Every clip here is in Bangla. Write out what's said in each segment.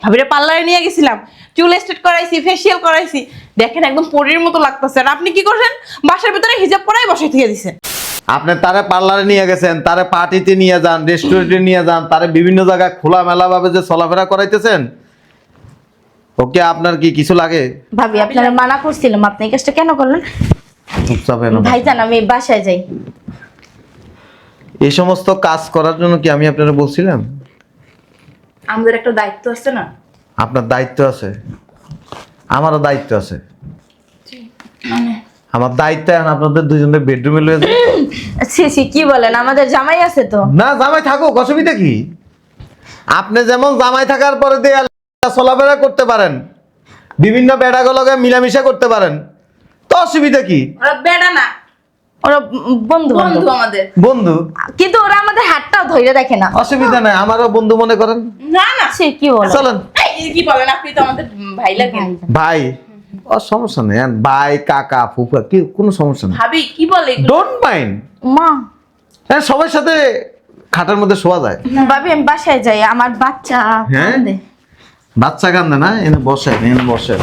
ভাবিরে পার্লারে নিয়ে গেছিলাম, চুল স্ট্রেট করাইছি, ফেসিয়াল করাইছি, দেখেন একদম পরীর মতো লাগতেছে। আর আপনি কি করছেন? বাসার ভিতরে হিজাব পরাই বসাই থেকে দিছেন। আপনি তারে পার্লারে নিয়ে গেছেন, তারে পার্টিতে নিয়ে যান, রেস্টুরেন্টে নিয়ে যান, তারে বিভিন্ন জায়গায় খোলামেলা ভাবে যে চলাফেরা করাইতেছেন, ওকে আপনার কি কিছু লাগে? ভাবি আপনারা মানা করছিলাম, আপনি এই কাজটা কেন করলেন? চুপচাপ এনো। ভাইজান আমি বাসায় যাই। এই সমস্ত কাজ করার জন্য কি আমি আপনারা বলছিলাম? আমাদের একটা দায়িত্ব আছে না? আপনার দায়িত্ব আছে, আমারও দায়িত্ব আছে। আমার দায়িত্ব এখন আপনাদের দুজনের বেডরুমে লয়ে যান। সি কি বলেন, আমাদের জামাই আছে তো। না, জামাই থাকুক, অসুবিধা কি? আপনি যেমন জামাই থাকার পরে দিয়ে চলাফেরা করতে পারেন, বিভিন্ন বেড়াগুলোকে মিলামিশা করতে পারেন, তো অসুবিধা কি? ওরা বেড়া না, ওরা বন্ধু বন্ধু বান্ধব। আমাদের। বন্ধু? কিন্তু ওরা আমাদের হাতটাও ধরে দেখে না। অসুবিধা নাই, আমারও বন্ধু মনে করেন। না না, সে কি বলেন? চলেন। এই কি বলেন, আপনি তো আমাদের ভাই লাগেন। ভাই, ও সমস্যা নেই, ভাই কাকা ফুফা কি কোনো সমস্যা নেই, ভাবি কি বলে? Don't mind. মা হ্যাঁ, সবার সাথে খাটের মধ্যে শোয়া যায়। ভাবি আমি বাসায় যাই, আমার বাচ্চা হ্যাঁ? কাঁদে। বাচ্চা কান্দে না? এনে বসে, এনে বসে।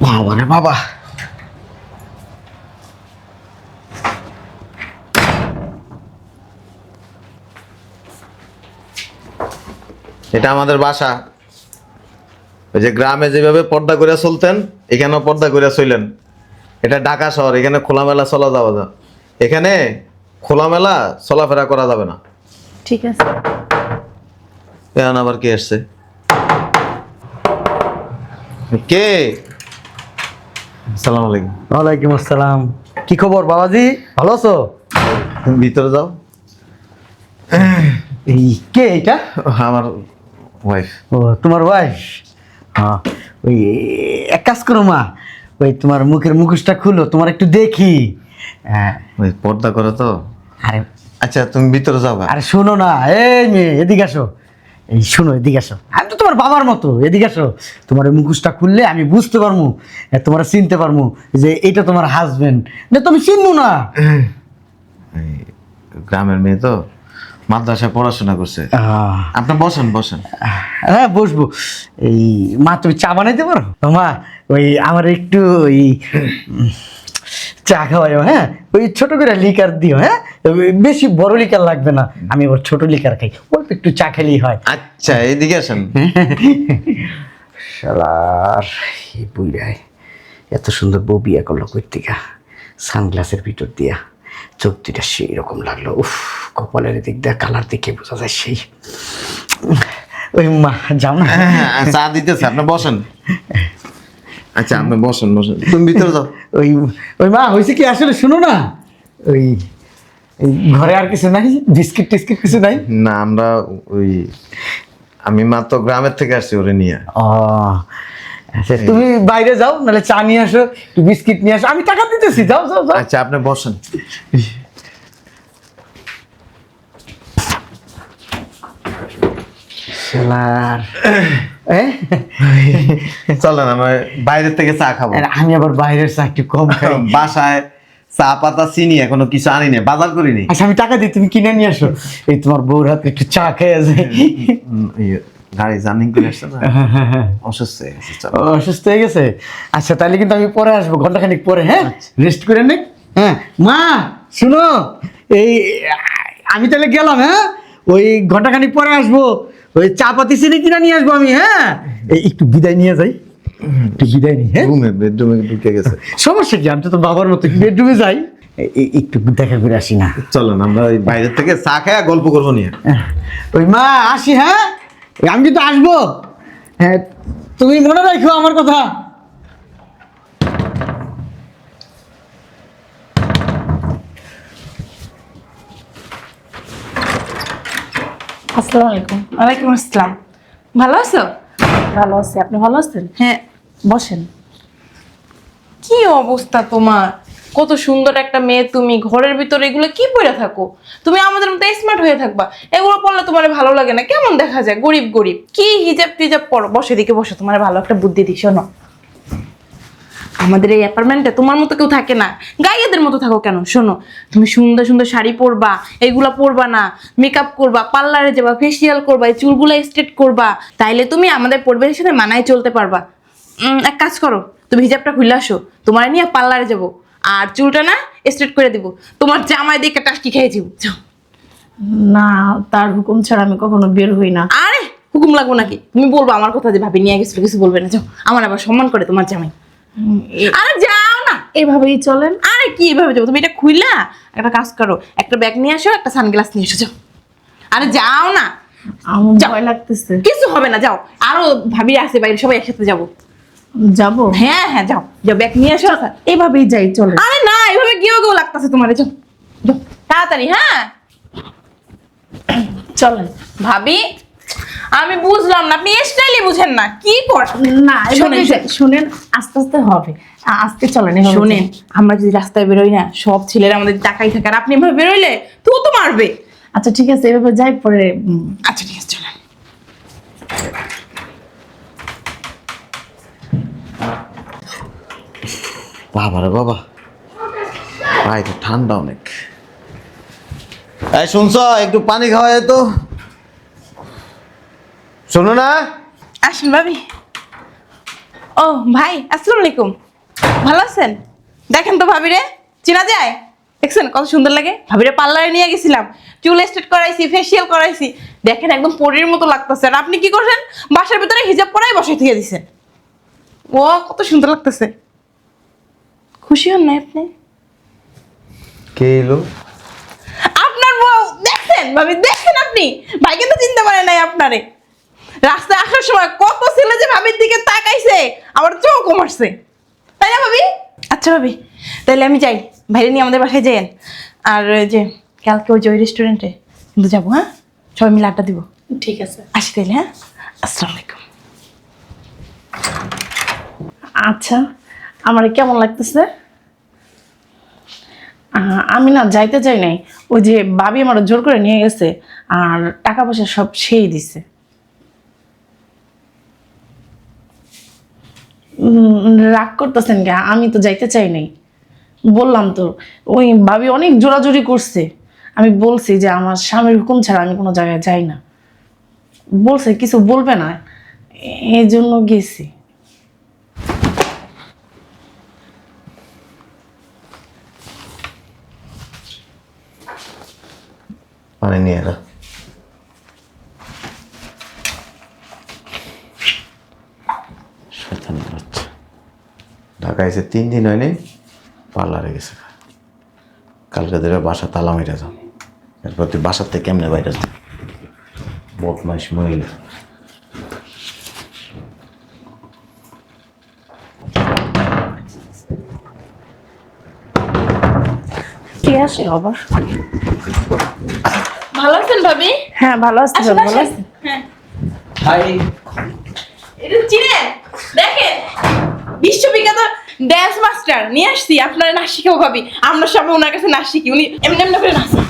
বাবা রে বাবা, এটা আমাদের বাসা। ওই যে গ্রামে যেভাবে পর্দা করে চলতেন, এখানেও পর্দা করে চলেন। এটা ঢাকা শহর, এখানে খোলামেলা চলা যাবে না, এখানে খোলামেলা চলাফেরা করা যাবে না। ঠিক আছে। এখন আবার কে আসছে? কে? আসসালামু আলাইকুম। ওয়ালাইকুম আসসালাম। কি খবর বাবাজি, ভালো আছো? তুমি ভিতরে যাও। এই কে এটা? আমার ওয়াইফ। ও তোমার ওয়াইফ? হ্যাঁ, ওই এক কাজ করো মা, ওই তোমার মুখের মুখোশটা খুলো, তোমার একটু দেখি। হ্যাঁ। ওই পর্দা করে তো। আরে আচ্ছা, তুমি ভিতরে যাবা। আরে শোনো না, এই মেয়ে এদিকে আসো। এই শোনো, এদিকে আসো, আমি তো তোমার বাবার মতো, এদিকে আসো। তোমার ওই মুখোশটা খুললে আমি বুঝতে পারবো, তোমার চিনতে পারবো যে এটা তোমার হাজবেন্ড। না তুমি চিনবো না। এই গ্রামের মেয়ে তো, মাদ্রাসায় পড়াশোনা করছে। আপনি বসেন বসেন। হ্যাঁ বসবো। এই মা তুমি চা বানাইতে পারো? মা ওই আমার একটু ওই চা খাওয়াইও। হ্যাঁ, ওই ছোট করে লিকার দিও। হ্যাঁ, বেশি বড় লিকার লাগবে না, আমি আবার ছোট লিকার খাই, অল্প একটু চা খেলেই হয়। আচ্ছা, এইদিকে আসেন। শালার এই বুইড়ায় এত সুন্দর বউ বিয়ে করলো কই থেকে? সানগ্লাসের ভিতর দিয়া চোখ দুটা সেই রকম লাগলো। উফ, কপালের দিক দিয়ে কালার দেখে বোঝা যায় সেই। ওই মা যাও না। হ্যাঁ, চা দিতেছে, আপনি বসেন। আচ্ছা, আপনি বসেন বসেন, তুমি ভিতরে যাও। ওই ওই মা হয়েছে কি আসলে শুনো না, ওই এই ঘরে আর কিছু নাই, বিস্কিট টিস্কিট কিছু নাই? না, আমরা ওই আমি মাত্র গ্রামের থেকে আসছি ওরে নিয়ে। ও আচ্ছা, তুমি বাইরে যাও, নাহলে চা নিয়ে আসো, একটু বিস্কিট নিয়ে আসো, আমি টাকা দিতেছি, যাও যাও যাও। আচ্ছা, আপনি বসেন। শালার চলেন, আমরা বাইরের থেকে চা খাবো। আমি আবার বাইরের চা একটু কম খাই। বাসায় চা পাতা চিনি এখনো কিছু আনি না, বাজার করিনি। আচ্ছা আমি টাকা দিই, তুমি কিনে নিয়ে আসো। এই তোমার বউর হাতে একটু চা খেয়ে যায়। গাড়ি জার্নি করে আসছে না, অসুস্থ হয়ে গেছে। চলো। অসুস্থ হয়ে গেছে? আচ্ছা তাহলে কিন্তু আমি পরে আসবো, ঘন্টাখানিক পরে। হ্যাঁ, রেস্ট করে নে। হ্যাঁ মা শুনো, এই আমি তাহলে গেলাম। হ্যাঁ, ওই ঘন্টাখানিক পরে আসবো, ওই চা পাতি চিনি কিনা নিয়ে আসবো আমি। হ্যাঁ, এই একটু বিদায় নিয়ে যাই, একটু বিদায় নিই। হ্যাঁ, বেডরুমে ঢুকে গেছে। সমস্যা কি, আমি তো তোর বাবার মতো বেডরুমে যাই, একটু দেখা করে আসি না? চলেন, আমরা ওই বাইরের থেকে চা খায় গল্প করবো নিয়ে। ওই মা আসি। হ্যাঁ, আমি কিন্তু আসবো। হ্যাঁ, তুমি মনে রাখো আমার কথা। আসসালামু আলাইকুম। ওয়ালাইকুম আসসালাম। ভালো আছো? ভালো আছি, আপনি ভালো আছেন? হ্যাঁ, বসেন। কি অবস্থা তোমার? কত সুন্দর একটা মেয়ে তুমি, ঘরের ভিতরে এগুলো কি পরে থাকো? তুমি আমাদের মতো স্মার্ট হয়ে থাকবা, এগুলো পড়লে তোমার ভালো লাগে না? কেমন দেখা যায়, গরিব গরিব। কি হিজাব টিজাব পরো? বসে দিকে বসে, তোমার ভালো একটা বুদ্ধি দিই, শোনো। আমাদের এই অ্যাপার্টমেন্টে তোমার মতো কেউ থাকে না, গাইয়াদের মতো থাকো কেন? শোনো, তুমি সুন্দর সুন্দর শাড়ি পরবা, এইগুলা পরবা না, মেকআপ করবা, পার্লারে যাবা, ফেসিয়াল করবা, এই চুলগুলা স্ট্রেট করবা, তাইলে তুমি আমাদের পরিবারের সাথে মানায় চলতে পারবা। এক কাজ করো, তুমি হিজাবটা খুলে আসো, তোমার নিয়ে পার্লারে যাবো, আর চুলটা না স্ট্রেট করে দিব, তোমার জামাই দেখে টাস্কি খেয়ে যাবো। যাও। না, তার হুকুম ছাড়া আমি কখনো বের হই না। আরে হুকুম লাগবো নাকি? তুমি বলবো আমার কথা যে ভাবি নিয়ে গেছিল, কিছু বলবে না। যাও, আমার আবার সম্মান করে তোমার জামাই। আরে যাও না। এভাবেই চলেন। আরে কি এভাবে যাবো? তুমি এটা খুইলা একটা কাজ করো, একটা ব্যাগ নিয়ে আসো, একটা সানগ্লাস নিয়ে এসো। যাও, আরে যাও না। আমার যাও। ভয় লাগতেছে। কিছু হবে না, যাও। আরো ভাবি আছে বাইরে, সবাই একসাথে যাবো। যাবো? হ্যাঁ হ্যাঁ, যাও যাও, ব্যাগ নিয়ে আসো। এভাবেই যাই, চলেন। আরে না, এভাবে গিয়েও গেও লাগতেছে তোমার। যাও যাও, তাড়াতাড়ি। হ্যাঁ চলেন। ভাবি, আমি বুঝলাম না, আপনি স্টাইলই বুঝেন না, কি করেন? না, এভাবেই যাই। শুনেন, আস্তে আস্তে হবে। আজকে চলেন। এভাবে শোনেন, যাই। আমরা যদি রাস্তায় বেরোই না, সব ছেলেরা আমাদের তাকাই থাকে, আর আপনি এভাবে বেরোইলে তো মারবে। আচ্ছা ঠিক আছে, এভাবে যাই, পরে আচ্ছা ঠিক আছে, চলেন। বাবা রে বাবা, ভাই তো ঠান্ডা অনেক। এই শুনছ, একটু পানি খাওয়া যায় তো? শোনো না, আসেন ভাবি। ও ভাই, আসসালামু আলাইকুম। ভালো আছেন? দেখেন তো ভাবিরে, চেনা যায়? দেখছেন কত সুন্দর লাগে? ভাবিরে পার্লারে নিয়ে গেছিলাম, চুল স্ট্রেট করাইছি, ফেসিয়াল করাইছি, দেখেন একদম পরীর মতো লাগতেছে। আর আপনি কি করছেন? বাসার ভিতরে হিজাব পরাই বসাই থেকে দিছেন। ও কত সুন্দর লাগতেছে। খুশি হন না আপনি? কে এলো? আপনার বউ। দেখছেন ভাবি, দেখছেন আপনি? ভাই কিন্তু চিনতে পারে নাই আপনারে। রাস্তায় আসার সময় কত ছেলে যে ভাবির দিকে তাকাইছে, আবার চোখও মারছে, তাই না ভাবি? আচ্ছা ভাবি, তাহলে আমি যাই, ভাইরে নিয়ে আমাদের বাসায় যাইয়েন। আর ওই যে কালকে ওই যে ওই রেস্টুরেন্টে কিন্তু যাবো। হ্যাঁ, সবাই মিলে আড্ডা দিব। ঠিক আছে। আসি তাইলে। হ্যাঁ, আসসালামু আলাইকুম। আচ্ছা, আমার কেমন লাগতেছে? আমি না যাইতে চাই নাই, ওই যে ভাবি আমার জোর করে নিয়ে গেছে, আর টাকা পয়সা সব সেই দিছে। রাগ করতেছেন কে? আমি তো যাইতে চাই নাই, বললাম তো। ওই ভাবি অনেক জোরাজুরি করছে, আমি বলছি যে আমার স্বামীর হুকুম ছাড়া আমি কোনো জায়গায় যাই না, বলছে কিছু বলবে না, এই জন্য গেছি। পানি নিয়ে এলো। শয়তানের বাচ্চা, ঢাকা এসে 3 দিন হয়নি, পার্লারে গেছে। কালকে দেবে বাসা তালা মেরে যাও, এরপর তুই বাসার থেকে কেমনে বাইরে যাও? বদমাইশ মহিলা। কে আসে আবার? ভালো আছেন ভাবি? হ্যাঁ ভালো আছি, আসেন, ভালো আসেন। আছি। হ্যাঁ, হাই। এটা চিনেন? দেখেন, বিশ্ববিখ্যাত ড্যান্স মাস্টার নিয়ে আসছি, আপনারা নাচ শিখাবো ভাবি। আমরা সবাই ওনার কাছে নাচ শিখি, উনি এমনি এমনি করে নাচেন।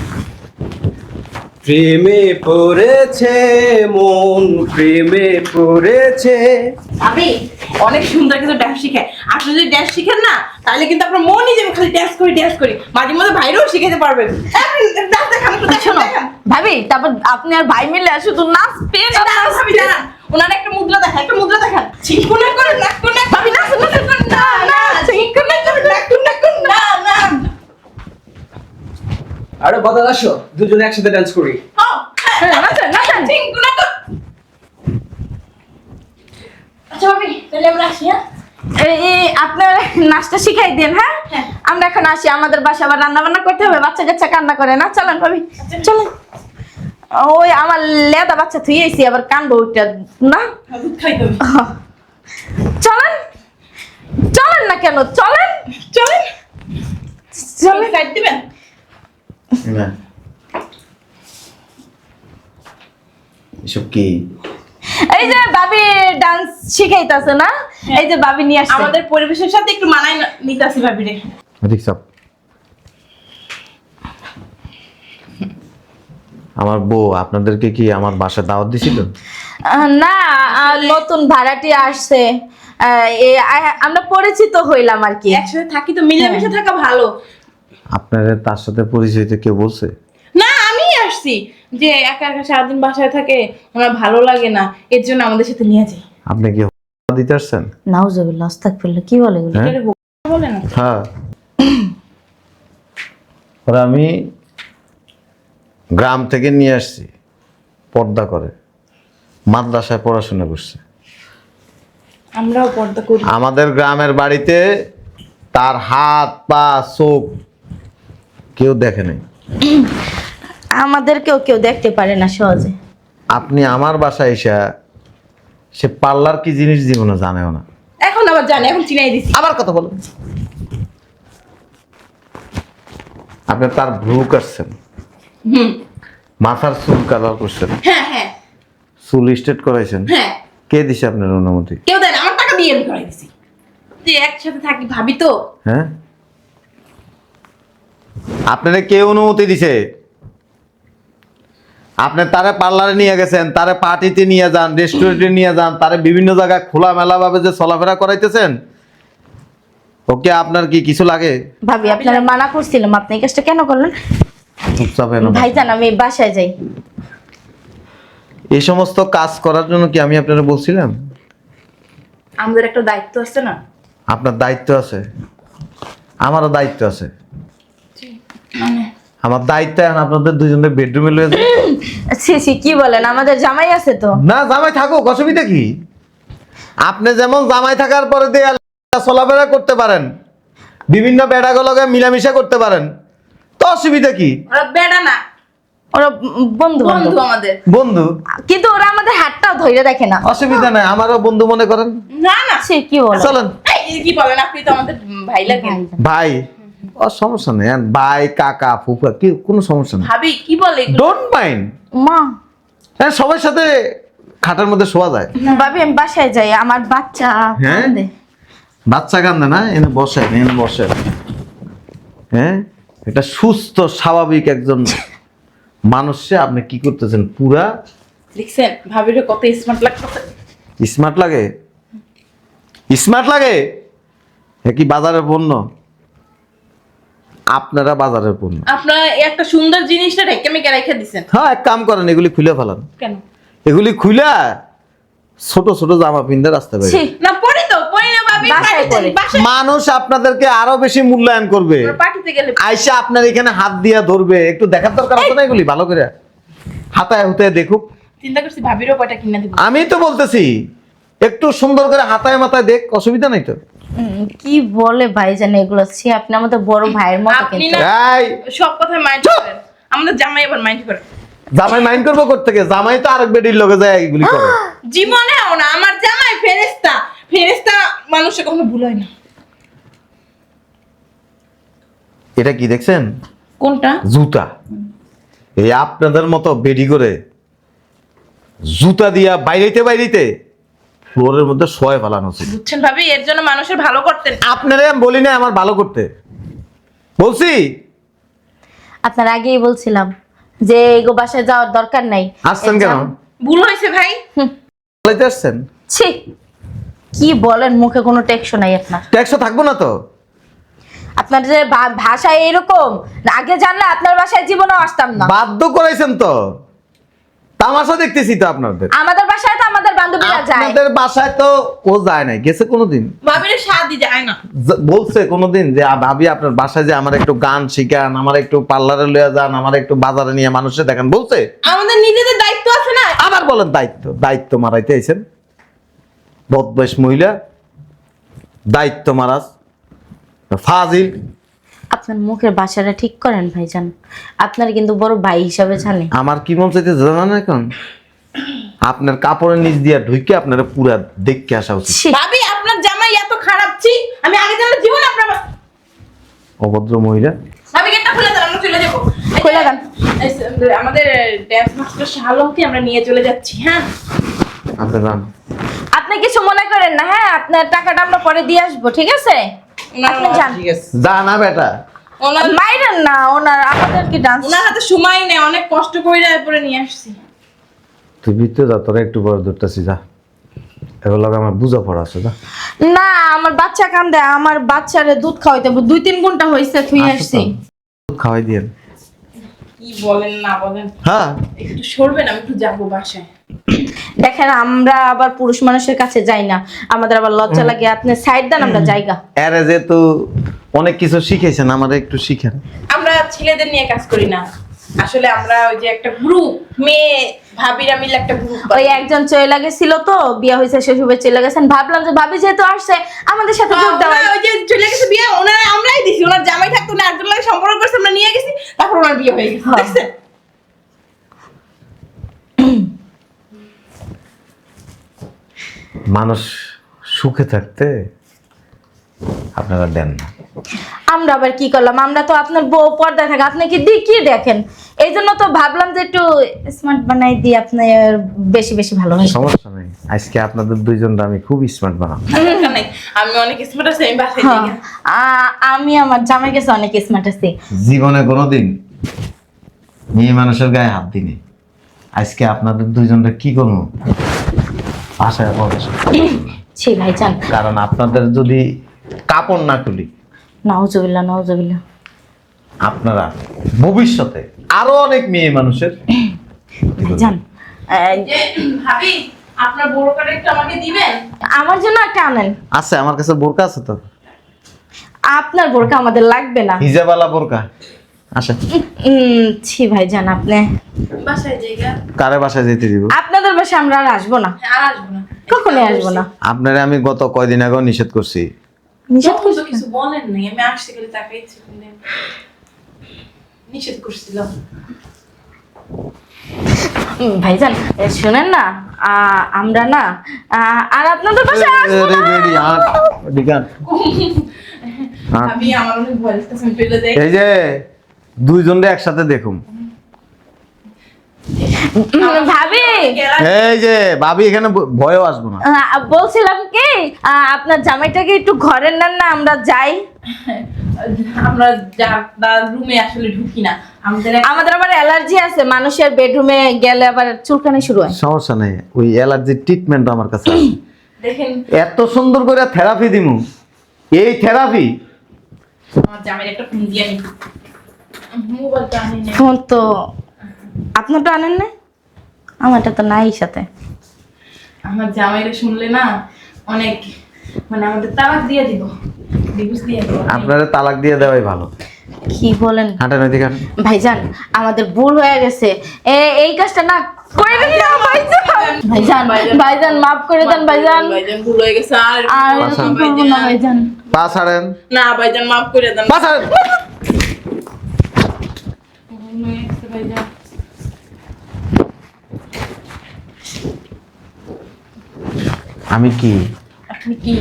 প্রেমে পড়েছে মন, প্রেমে পড়েছে। ভাবি অনেক সুন্দর কিন্তু ড্যান্স শিখায়, আপনি যদি ড্যান্স শিখেন না, তাহলে কিন্তু আপনার মনই যাবে খালি ড্যান্স করি। মাঝে মধ্যে ভাইরাও শিখাতে পারবেন। ডান্স দেখান, একটু দেখান, দেখান। ভাবি, তারপর আপনি আর ভাই মিলে শুধু নাচবেন আর দাঁড়ান ভাবি, দাঁড়ান। ওনার একটা মুদ্রা দেখান, একটা মুদ্রা দেখান। ছিকুনা করে নাকুনা, ভাবি নাচুন, নাচুন, নাচুন। না না, ছিকুনা করে নাকুনা, না। আরে বদল আসো, দুজনে একসাথে ডান্স করি। হ্যাঁ, নাচেন। ছিকুনা কর। আচ্ছা ভাবি, তাহলে আমরা আসি। হ্যাঁ, এই আপনার নাচটা শিখাই দেন। হ্যাঁ, হ্যাঁ। আমরা এখন আসি, আমাদের বাসা আবার রান্না বান্না করতে হবে, বাচ্চা কাচ্চা কান্না করে না। চলেন ভাবি, চলেন। ওই আমার লেদা বাচ্চা থুই আইছি, আবার কান্দবো ওইটা না। দুধ খাইতে হবে। চলেন, চলেন না কেন? চলেন চলেন, চলেন। গাইড দিবেন? না, এসব কি? এই যে ভাবি ডান্স শিখাইতেছে না, এই যে ভাবি নিয়ে আসছে। আমাদের পরিবেশের সাথে একটু মানায় নিতে আসি ভাবি রে। দেখছ, আমার বউ আপনাদেরকে কি আমার বাসায় দাওয়াত দিছিল? না, নতুন ভাড়াটি আসছে, আমরা পরিচিত হইলাম আর কি। একসাথে থাকি তো মিলেমিশে থাকা ভালো। আপনার তার সাথে পরিচয় হইতে কেউ বলছে? না আমি আসছি যে একা একা সারাদিন বাসায় থাকে আমার ভালো লাগে না, এর জন্য আমাদের সাথে নিয়ে যাই। আপনি কি দিতে আসছেন? নাউজুবিল্লাহ, আস্তাগফিরুল্লাহ, কি বলে এগুলো? হ্যাঁ? এটারে বলে না। হ্যাঁ। ওরা আমি গ্রাম থেকে নিয়ে আসছি, পর্দা করে মাদ্রাসায় পড়াশোনা করছে। আমরাও পর্দা করি। আমাদের গ্রামের বাড়িতে তার হাত পা চোখ কেউ দেখে নাই। আমাদেরকেও কেউ দেখতে পারে না সহজে। আপনি আমার বাসায় এসে সে পার্লার কি জিনিস জীবনে জানেও না। এখন আবার জানি, এখন চিনাই দিছি। আবার কথা বলেন। আপনি তার ভ্রু কাটছেন, হুম, মাথার চুল কালার করছেন, হ্যাঁ হ্যাঁ চুল স্ট্রেট করাইছেন। হ্যাঁ। কে দিছে আপনার অনুমতি? কেউ দেয় না, আমার টাকা দিয়ে আমি করাই দিছি। যে একসাথে থাকি ভাবি তো। হ্যাঁ, আপনারা কে অনুমতি দিছে? আপনি তারে পার্লারে নিয়ে গেছেন, তারে পার্টিতে নিয়ে যান, রেস্টুরেন্টে নিয়ে যান, তারে বিভিন্ন জায়গায় খোলামেলা ভাবে যে চলাফেরা করাইতেছেন, ওকে আপনার কি কিছু লাগে? ভাবি আপনারা মানা করছিলাম, আপনি এই কাজটা কেন করলেন? চুপচাপ এনো। ভাইজান আমি বাসায় যাই। এই সমস্ত কাজ করার জন্য কি আমি আপনারা বলছিলাম? আমাদের একটা দায়িত্ব আছে না। আপনার দায়িত্ব আছে, আমারও দায়িত্ব আছে। আমার দায়িত্ব এখন আপনাদের দুজনের বেডরুমে লয়ে যাবে। সি কি বলেন, আমাদের জামাই আছে তো। না, জামাই থাকুক, অসুবিধা কি? আপনি যেমন জামাই থাকার পরে দিয়ে চলাফেরা করতে পারেন, বিভিন্ন বেড়াগুলোকে মিলামিশা করতে পারেন, তো অসুবিধা কি? ওরা বেড়া না, ওরা বন্ধু বন্ধু বান্ধব। আমাদের। বন্ধু, কিন্তু ওরা আমাদের হাতটাও ধরে দেখে না। অসুবিধা নাই, আমারও বন্ধু মনে করেন। না না, সে কি বলেন? চলেন। এই কি বলেন, আপনি তো আমাদের ভাই লাগেন। ভাই, ও সমস্যা নেই, ভাই কাকা ফুফা কি কোনো সমস্যা নেই, ভাবি কি বলে এগুলো? Don't mind. মা, হ্যাঁ, সবার সাথে খাটের মধ্যে শোয়া যায়। ভাবি আমি বাসায় যাই, আমার বাচ্চা হ্যাঁ? কাঁদে। বাচ্চা কান্দে না, এনে বসেন, এনে বসেন। হ্যাঁ, এটা সুস্থ স্বাভাবিক একজন মানুষে আপনি কি করতেছেন? পুরা দেখছেন ভাবির কত স্মার্ট লাগতেছে। স্মার্ট লাগে, স্মার্ট লাগে। এ কি বাজারের পণ্য? আপনারা বাজারের পণ্য। আপনারা এই একটা সুন্দর জিনিসটা রেখে মেকে রেখে দিছেন হ্যাঁ, এক কাম করেন, এগুলি খুলে ফেলান। কেন? এগুলি খুলে ছোট ছোট জামা পিনতে রাস্তা বাইরে। ছি, না পড়ি তো, পড়ি না ভাবি। বাসায় পড়ি। বাসায় মানুষ আপনাদেরকে আরো বেশি মূল্যায়ন করবে। পার্টিতে গেলে আইসা আপনার এখানে হাত দিয়া ধরবে, একটু দেখার দরকার আছে না? এগুলি ভালো করে হাতায় হুতায় দেখুক। চিন্তা করছি ভাবিরও কয়টা কিনে দিব। আমি তো বলতেছি একটু সুন্দর করে হাতায় মাথায় দেখ, অসুবিধা নাই তো। কি বলে ভাইজান এগুলো? সে আপনি আমাদের বড় ভাইয়ের মতো আপনি কিন্তু। না এই সব কথা মাইন্ড করেন, আমাদের জামাই আবার মাইন্ড করে। জামাই মাইন্ড করবো করতে জামাই তো আরেক বেডির লোকে যায় এগুলি করে। জীবনেও না, আমার জামাই ফেরেশতা। ফেরেশতা মানুষের কখনো ভুল হয় না। এটা কি দেখছেন? কোনটা? জুতা। এই আপনাদের মতো বেডি করে জুতা দিয়া বাইরেতে বাইরেতে ফ্লোরের মধ্যে শোয় ফেলানো ছিল। বুঝছেন ভাবি, এর জন্য মানুষের ভালো করতেন। আপনারা আমি বলি না আমার ভালো করতে, বলছি আপনার আগেই বলছিলাম যে এগো বাসায় যাওয়ার দরকার নাই। আসছেন কেন? ভুল হয়েছে ভাই। বলাইতে আসছেন? ছি, কি বলেন, মুখে কোনো টেকশো নাই আপনার। ট্যাক্সও থাকবো না তো। আপনার যে ভাষা এরকম, আগে জানলে আপনার বাসায় জীবনেও আসতাম না। বাধ্য করাইছেন তো, তামাশা দেখতেছি তো আপনাদের। আমাদের বাসায় তো আমাদের বান্ধবীরা যায়। আপনাদের বাসায় তো ও যায় নাই, গেছে কোনোদিন? ভাবির শাদি যায় না। বলছে কোনোদিন যে ভাবি আপনার বাসায় যে আমার একটু গান শিখান, আমার একটু পার্লারে লইয়া যান, আমার একটু বাজারে নিয়ে মানুষে দেখান, বলছে? আমাদের নিজেদের দায়িত্ব আছে না। আবার বলেন দায়িত্ব, দায়িত্ব মারাইতে আইছেন বদবয়স মহিলা, দায়িত্ব মারাজ ফাজিল। আপনার মুখের বাসাটা ঠিক করেন ভাইজান, আপনার কিন্তু বড় ভাই হিসাবে জানে। আমার কি মন চাইতে জানা না, এখন আপনার কাপড়ের নিচ দিয়া ঢুকে আপনারা পুরা দেখতে আসা উচিত। ছি, ভাবি আপনার জামাই এত খারাপ ছি, আমি আগে জানলে জীবন আপনার অভদ্র মহিলা। ভাবি গেটটা খুলে দেন, আমরা চলে যাবো। খুলে দেন। আমাদের ড্যান্স মাস্টার শালমকে আমরা নিয়ে চলে যাচ্ছি। হ্যাঁ, আপনি যান। আপনি কিছু মনে করেন না, হ্যাঁ আপনার টাকাটা আমরা পরে দিয়ে আসবো, ঠিক আছে? আপনি যান। ঠিক আছে। যা না বেটা। ওনার মাইরেন না, ওনার আমাদেরকে ডান্স। ওনার হাতে সময় নেই, অনেক কষ্ট করে এরপরে নিয়ে আসছি। তুই ভিতরে যা, তোরা একটু পরে ধরতেছি, যা। এগুলো আমার বুঝা পড়া আছে, যা। না আমার বাচ্চা কান্দে, আমার বাচ্চারে দুধ খাওয়াইতে হবে। 2-3 ঘন্টা হয়েছে থুই আসছি। দুধ খাওয়াই দিয়েন। কি বলেন না বলেন, হ্যাঁ একটু সরবেন, আমি একটু যাবো বাসায়। দেখেন আমরা আবার পুরুষ মানুষের কাছে যাই না, আমাদের আবার লজ্জা লাগে। আপনি সাইড দেন, আমরা যাইগা। এর যেহেতু অনেক কিছু শিখেছেন, আমাদের একটু শিখেন। আমরা ছেলেদের নিয়ে কাজ করি না, আসলে আমরা ওই যে একটা গ্রুপ, মেয়ে ভাবিরা মিলে একটা গ্রুপ। ওই একজন চলে গেছিল তো, বিয়ে হয়েছে, শ্বশুরে চলে গেছেন, ভাবলাম যে ভাবি যেহেতু আসছে আমাদের সাথে যোগ দেওয়া। ওই যে চলে গেছে বিয়ে, ওনারা আমরাই দিছি, ওনার জামাই থাকতো না, একজন লাগে সম্পর্ক করছে, আমরা নিয়ে গেছি, তারপর ওনার বিয়ে হয়ে গেছে। দেখছেন? মানুষ সুখে থাকতে আপনারা দেন না। আমরা আবার কি করলাম? আমরা তো আপনার বউ পর্দায় থাকে, আপনি কি দেখেন? এই জন্য তো ভাবলাম যে একটু স্মার্ট বানাই দিই, আপনার বেশি বেশি ভালো হয়। সমস্যা নেই, আজকে আপনাদের দুইজনটা আমি খুব স্মার্ট বানাবো। দরকার নাই, আমি অনেক স্মার্ট আছি, আমি বাসায় যাই গা। আমি আমার জামাই কাছে অনেক স্মার্ট আছি। জীবনে কোনোদিন মেয়ে মানুষের গায়ে হাত দিনি। আজকে আপনাদের দুইজনটা কি করবো বাসায় বসে। ছি ভাইজান, কারণ আপনাদের যদি কাপড় না খুলি, নাউজুবিল্লাহ নাউজুবিল্লাহ, আপনারা ভবিষ্যতে আরো অনেক মেয়ে মানুষের ভাইজান যে ভাবি, আপনার বড় কার্ড একটু আমাকে দিবেন? আমার জন্য একটা আনেন। আছে, আমার কাছে বোরকা আছে তো, আপনার বোরকা আমাদের লাগবে না। হিজাবালা বোরকা আসে। ছি ভাইজান, আপনি বাসায় যাই গা। কারে বাসায় যেতে দিব? আপনাদের বাসায় আমরা আর আসবো না, আর আসবো না, কখনোই আসবো না। আপনারে আমি গত কয়দিন আগেও নিষেধ করছি। নিষেধ তখন তো কিছু বলেন নাই, আমি আসছি খালি তাকাইছি, নিষেধ করছিলাম। ভাইজান শুনেন না, আমরা না আর আপনাদের বাসায় আসবো আরে না। বেডি, আর ডিগান। ভাবি আমার অনেক ভয় লাগতেছে, আমি চলে যাই। এই যে দুইজনরে একসাথে দেখুম। ভাবি এই যে ভাবি, এখানে ভয়ও আসবো না। বলছিলাম কি, আপনার জামাইটাকে একটু ঘরে নেন না, আমরা যাই। আমরা রুমে আসলে ঢুকি না, আমাদের আবার অ্যালার্জি আছে, মানুষের বেডরুমে গেলে আবার চুলকানি শুরু হয়। সমস্যা নেই, ওই অ্যালার্জির ট্রিটমেন্ট আমার কাছে আছে। দেখেন এত সুন্দর করে থেরাপি দিমু, এই থেরাপি। আমার জামাইয়ের একটা ফোন দিয়ে আমি মোবাইলটা আনি না। ফোন তো আপনারটা আনেন না, আমারটা তো নাই সাথে। আমার জামাইরা শুনলে না অনেক, মানে আমাদের তালাক দিয়ে দিব, ডিভোর্স দিয়ে দিব। আপনারা তালাক দিয়ে দেওয়াই ভালো। কি বলেন হাঁটেন ওইদিকে হাঁটেন। ভাইজান, আমাদের ভুল হয়ে গেছে, এই কাজটা না করে দেন না ভাইজান। ভাইজান ভাইজান মাফ করে দেন ভাইজান, ভাইজান ভুল হয়ে গেছে, আর আর এরকম করবো না ভাইজান। পা ছাড়েন, না ভাইজান মাফ করে দেন। পা ছাড়েন। ভুল হয়ে গেছে ভাইজান। আমি কি? আপনি কি?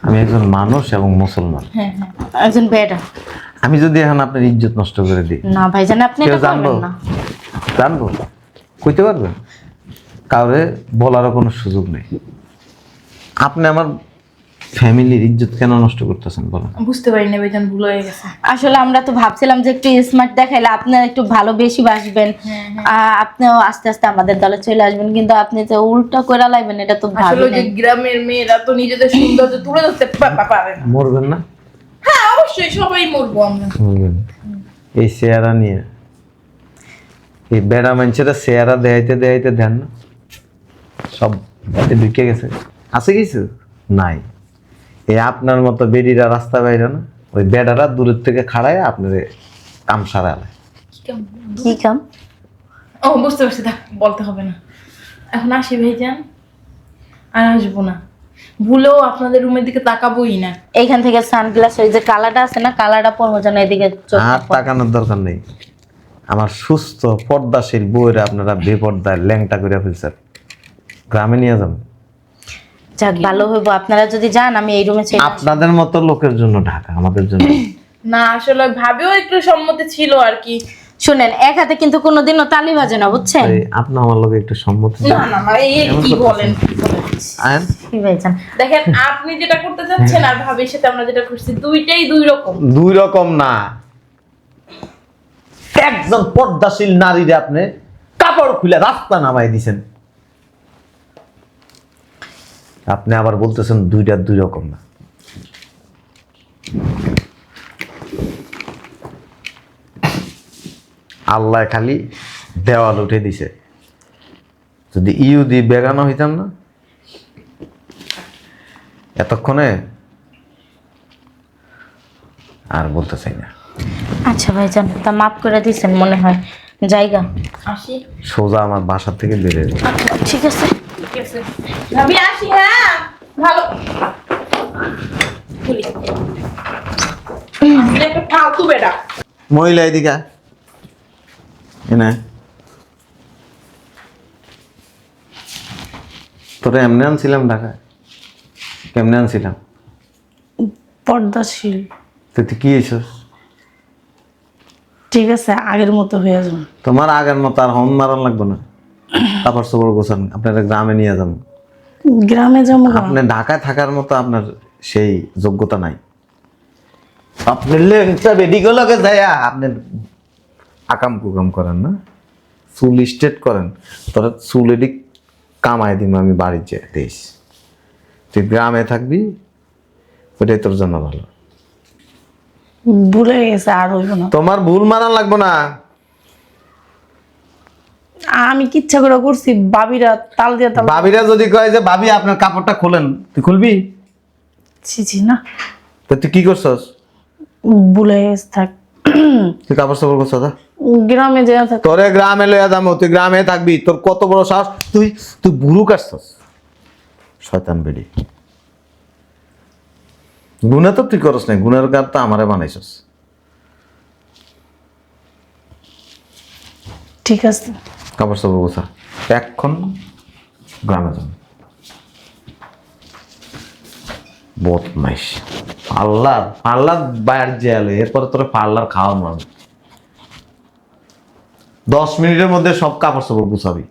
আমি একজন মানুষ এবং মুসলমান। হ্যাঁ হ্যাঁ, একজন বেটা। আমি যদি এখন আপনার ইজ্জত নষ্ট করে দিই, না ভাইজান, আপনি কেউ এটা জানবো? করবেন না। জানবো? কইতে পারবেন? কাউরে বলারও কোনো সুযোগ নেই। আপনি আমার ফ্যামিলির ইজ্জত কেন নষ্ট করতেছেন বলেন? বুঝতে পারি না ভাইজান, ভুল হয়ে গেছে। আসলে আমরা তো ভাবছিলাম যে একটু স্মার্ট দেখাইলে আপনার একটু ভালো বেশি বাসবেন, আপনিও আস্তে আস্তে আমাদের দলে চলে আসবেন, কিন্তু আপনি যে উল্টা করে লাইবেন এটা তো আসলে ভাবি ওই যে নাই। গ্রামের মেয়েরা তো নিজেদের সৌন্দর্য তুলে ধরতে পারে না। মরবেন না? হ্যাঁ অবশ্যই, সবাই মরবো আমরা। মরবেন। এই চেহারা নিয়ে, এই বেড়া মানুষের চেহারা দেখাইতে দেখাইতে দেন না, সব এতে ঢুকে গেছে। আছে কিছু নাই। এই আপনার মতো বেডিরা রাস্তা বাইরে না, ওই বেডারা দূরের থেকে খাড়ায় আপনার কাম সারালে। কি কাম? ও বুঝতে পারছি, থাক বলতে হবে না। এখন আসি ভাইজান, আর আসবো না, ভুলেও আপনাদের রুমের দিকে তাকাবোই না। এইখান থেকে সানগ্লাস, ওই যে কালারটা আছে না, কালারটা পরবো যেন এদিকে চোখ আর তাকানোর দরকার নেই। আমার সুস্থ পর্দাশীল বউয়েরা আপনারা বেপর্দায় ল্যাংটা করে ফেলছেন। গ্রামে নিয়ে যান। যাক ভালো হইব, আপনারা যদি যান আমি এই রুমে চলে আসবো। আপনাদের মতো লোকের জন্য ঢাকা, আমাদের জন্য না আসলে ভাবেও একটু সম্মতি ছিল আর কি। শুনেন, এক হাতে কিন্তু কোনোদিনও তালি বাজে না, বুঝছেন? এই আপনি আমার লোকে একটু সম্মতি না না না, এই কি বলেন? আইন। কি ভাইজান? দেখেন আপনি যেটা করতে চাচ্ছেন আর ভাবির সাথে আমরা যেটা করছি দুইটাই দুই রকম। দুই রকম না। একজন পর্দাশীল নারীরে আপনি কাপড় খুলে রাস্তা নামাই দিছেন। আপনি আবার বলতেছেন দুইটা দুই রকম না। আল্লাহ খালি দেওয়াল উঠে দিছে, যদি ইহুদি বেগানো হইতাম না এতক্ষণে আর বলতে চাই না। আচ্ছা ভাইজান, তা মাফ করে দিয়েছেন মনে হয়, জায়গা আসি। সোজা আমার বাসা থেকে বেরিয়ে যাবে। ঠিক আছে। ভাবি আসি, হ্যাঁ ভালো। আপনি একটা ফালতু বেটা। মহিলা এদিকে এনে তোরে এমনি আনছিলাম ঢাকায়, কেমনে আনছিলাম? পর্দাশীল। তুই কি হয়েছিস? ঠিক আছে, আগের মতো হয়ে যাবে। তোমার আগের মতো আর হর্ন মারান লাগবে না। তারপর সবর গোছান, আপনারা গ্রামে নিয়ে যান। গ্রামে যাবো না। আপনি ঢাকায় থাকার মতো আপনার সেই যোগ্যতা নাই। আপনি লেংটা বেডিগুলোকে যায়া আপনি আকাম কুকাম করেন না, চুল স্ট্রেট করেন, তোর চুল এদিক কামাই দিব আমি বাড়ির যে দেশ। তুই গ্রামে থাকবি, ওটাই তোর জন্য ভালো। ভুলে গেছে, আর হইব না। তোমার ভুল মানান লাগবো না। আমি কিচ্ছা করে করছি, বাবিরা তাল দিয়ে তাল। ভাবিরা যদি কয় যে ভাবি আপনার কাপড়টা খোলেন, তুই খুলবি? ছি না, তো তুই কি করছস? ভুলে গেছে, থাক। তুই কাপড় সাপড় করছস? গ্রামে যেয়ে থাক। তোরে গ্রামে লইয়া যাবো, তুই গ্রামে থাকবি। তোর কত বড় সাহস, তুই তুই বুড়ু কাটছস, শয়তান বেডি। গুণা তো তুই করস নাই, গুণের কার তো আমারে বানাইছস। ঠিক আছে, কাপড় সাপড় গোছা, এখন গ্রামে যাবো। বদমাইশ পার্লার, পার্লার বাইর জেলে, এরপরে তোর পার্লার খাওয়ানো। 10 মিনিটের মধ্যে সব কাপড় সাপড় গুছাবি।